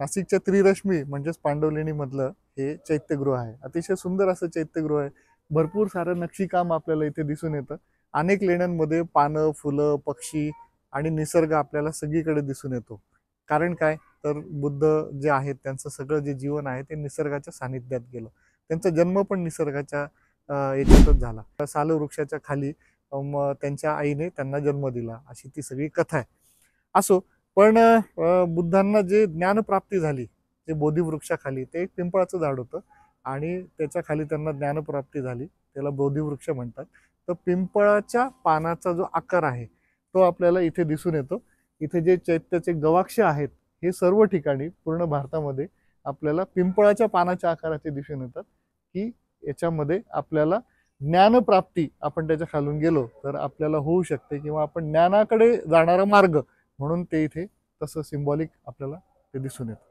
नाशिकच्या त्रिरश्मी म्हणजेच पांडवलेणी मधलं हे चैत्यगृह आहे. अतिशय सुंदर असं चैत्यगृह आहे. भरपूर सारं नक्षीकाम आपल्याला इथे दिसून येतं. अनेक लेण्यांमध्ये पानं, फुलं, पक्षी आणि निसर्ग आपल्याला सगळीकडे दिसून येतो. कारण काय, तर बुद्ध जे आहेत त्यांचं सगळं जे जीवन आहे ते निसर्गाच्या सानिध्यात गेलं. त्यांचा जन्म पण निसर्गाच्या याच्यातच झाला. साल वृक्षाच्या खाली त्यांच्या आईने त्यांना जन्म दिला, अशी ती सगळी कथा आहे. असो, पण बुद्धांना जे ज्ञानप्राप्ती झाली, जे बोधिवृक्षाखाली, ते एक पिंपळाचं झाड होतं आणि त्याच्या खाली त्यांना ज्ञानप्राप्ती झाली, त्याला बोधिवृक्ष म्हणतात. तर पिंपळाच्या पानाचा जो आकार आहे तो आपल्याला इथे दिसून येतो. इथे जे चैत्याचे गवाक्ष आहेत हे सर्व ठिकाणी पूर्ण भारतामध्ये आपल्याला पिंपळाच्या पानाच्या आकाराचे दिसून येतात, की याच्यामध्ये आपल्याला ज्ञानप्राप्ती आपण त्याच्या खालून गेलो तर आपल्याला होऊ शकते, किंवा आपण ज्ञानाकडे जाणारा मार्ग म्हणून ते इथे तसं सिंबॉलिक आपल्याला ते दिसून येतं.